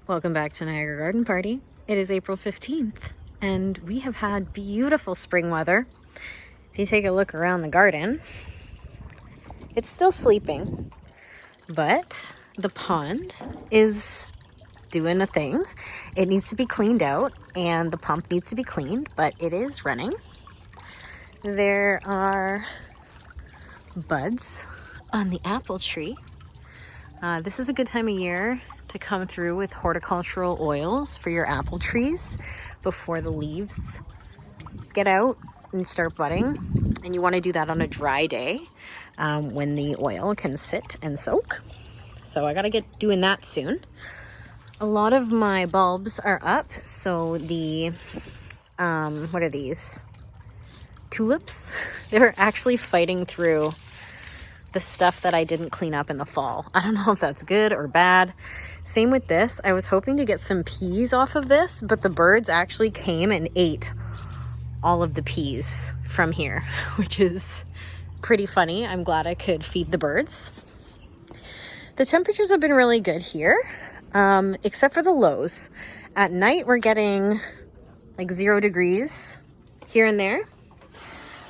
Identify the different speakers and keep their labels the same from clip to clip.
Speaker 1: Welcome back to Niagara Garden Party. It is April 15th and we have had beautiful spring weather. If you take a look around the garden, it's still sleeping, but the pond is doing a thing. It needs to be cleaned out and the pump needs to be cleaned, but it is running. There are buds on the apple tree. This is a good time of year to come through with horticultural oils for your apple trees before the leaves get out and start budding. And you want to do that on a dry day when the oil can sit and soak. So I got to get doing that soon. A lot of my bulbs are up. So the, what are these? Tulips? They're actually fighting through the stuff that I didn't clean up in the fall. I don't know if that's good or bad. Same with this. I was hoping to get some peas off of this, but the birds actually came and ate all of the peas from here, which is pretty funny. I'm glad I could feed the birds. The temperatures have been really good here, except for the lows. At night, we're getting like 0 degrees here and there,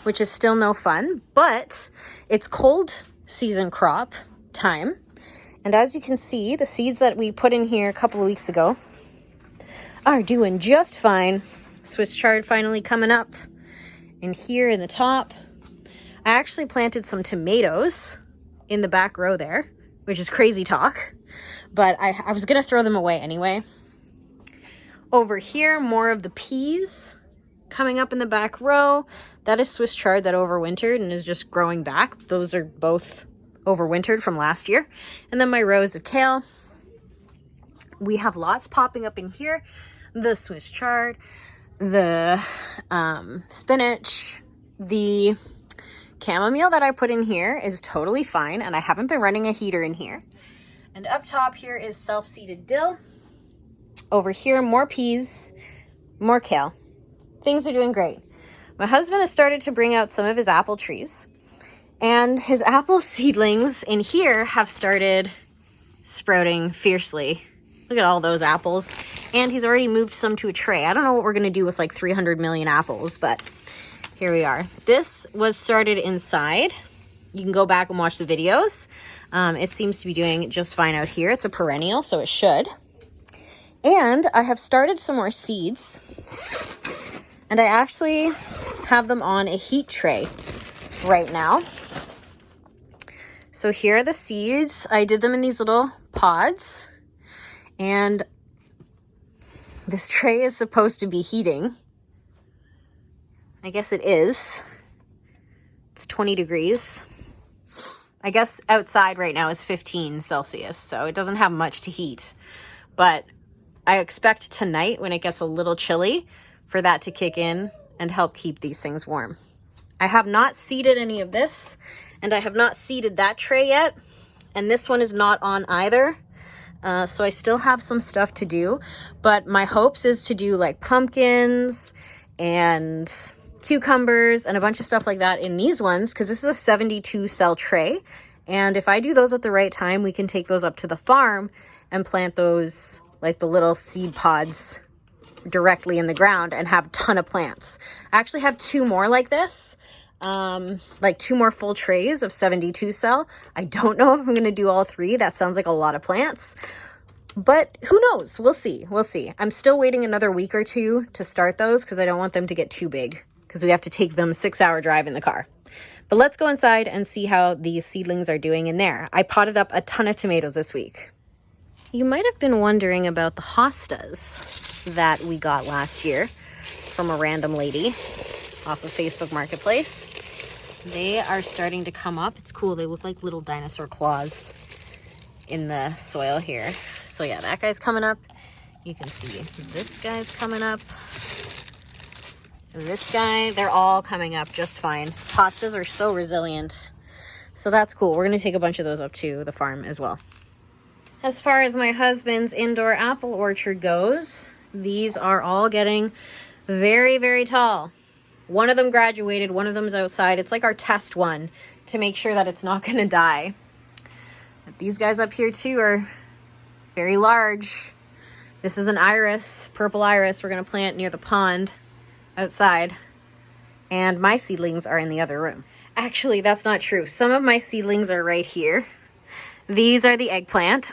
Speaker 1: which is still no fun, but it's cold season crop time. And as you can see, the seeds that we put in here a couple of weeks ago are doing just fine. Swiss chard finally coming up. And here in the top, I actually planted some tomatoes in the back row there, which is crazy talk, but I was gonna throw them away anyway. Over here, more of the peas coming up in the back row. That is Swiss chard that overwintered and is just growing back. Those are both overwintered from last year. And then my rows of kale. We have lots popping up in here. The Swiss chard, the spinach, the chamomile that I put in here is totally fine, and I haven't been running a heater in here. And up top here is self-seeded dill. Over here, more peas, more kale. Things are doing great. My husband has started to bring out some of his apple trees, and his apple seedlings in here have started sprouting fiercely. Look at all those apples. And he's already moved some to a tray. I don't know what we're going to do with like 300 million apples, but here we are. This was started inside. You can go back and watch the videos. It seems to be doing just fine out here. It's a perennial, so it should. And I have started some more seeds. And I actually have them on a heat tray right now. So here are the seeds. I did them in these little pods. And this tray is supposed to be heating. I guess it is. It's 20 degrees. I guess outside right now is 15 Celsius, so it doesn't have much to heat. But I expect tonight, when it gets a little chilly, for that to kick in and help keep these things warm. I have not seeded any of this, and I have not seeded that tray yet, and this one is not on either. So I still have some stuff to do, but my hopes is to do like pumpkins and cucumbers and a bunch of stuff like that in these ones, because this is a 72 cell tray. And if I do those at the right time, we can take those up to the farm and plant those like the little seed pods directly in the ground and have a ton of plants. I actually have 2 more like this, like 2 more full trays of 72 cell. I don't know if I'm going to do all 3. That sounds like a lot of plants, but who knows? We'll see. We'll see. I'm still waiting another week or 2 to start those because I don't want them to get too big because we have to take them 6-hour drive in the car. But let's go inside and see how these seedlings are doing in there. I potted up a ton of tomatoes this week. You might have been wondering about the hostas that we got last year from a random lady off of Facebook Marketplace. They are starting to come up. It's cool. They look like little dinosaur claws in the soil here. So yeah, that guy's coming up. You can see this guy's coming up. This guy, they're all coming up just fine. Hostas are so resilient. So that's cool. We're going to take a bunch of those up to the farm as well. As far as my husband's indoor apple orchard goes, these are all getting very, very tall. One of them graduated, one of them's outside. It's like our test one to make sure that it's not going to die. But these guys up here too are very large. This is an iris, purple iris we're going to plant near the pond outside. And my seedlings are in the other room. Actually, that's not true. Some of my seedlings are right here. These are the eggplant.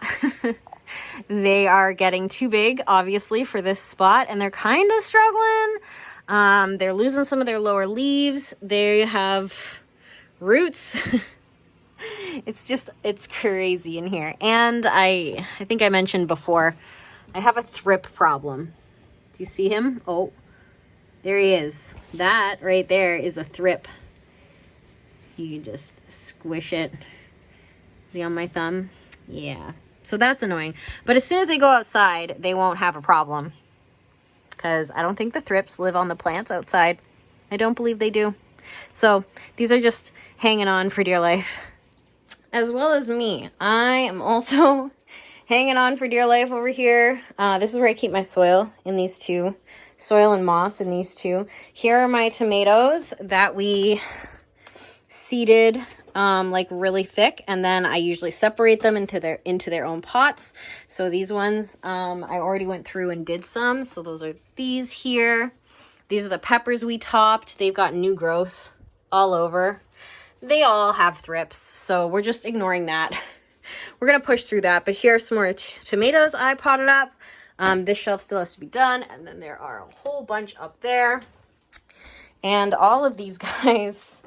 Speaker 1: They are getting too big, obviously, for this spot, and they're kind of struggling. They're losing some of their lower leaves. They have roots. It's crazy in here. And I think I mentioned before, I have a thrip problem. Do you see him? Oh, there he is. That right there is a thrip. You can just squish it. See on my thumb? Yeah. So that's annoying. But as soon as they go outside, they won't have a problem. Because I don't think the thrips live on the plants outside. I don't believe they do. So these are just hanging on for dear life. As well as me. I am also hanging on for dear life over here. This is where I keep my soil, in these two. Soil and moss in these two. Here are my tomatoes that we seeded like really thick, and then I usually separate them into their own pots. So these ones I already went through and did some. So those are these here. These are the peppers we topped. They've got new growth all over. They all have thrips, so we're just ignoring that. We're gonna push through that. But here are some more tomatoes I potted up. This shelf still has to be done, and then there are a whole bunch up there. And all of these guys,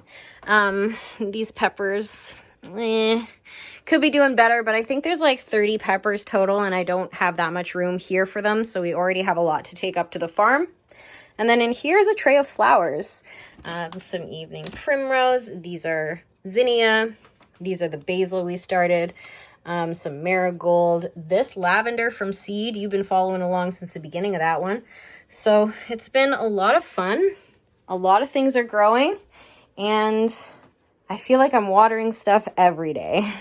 Speaker 1: these peppers, could be doing better, but I think there's like 30 peppers total, and I don't have that much room here for them, so we already have a lot to take up to the farm. And then in here is a tray of flowers. Some evening primrose. These are zinnia. These are the basil we started. Some marigold. This lavender from seed, you've been following along since the beginning of that one. So it's been a lot of fun. A lot of things are growing, and I feel like I'm watering stuff every day.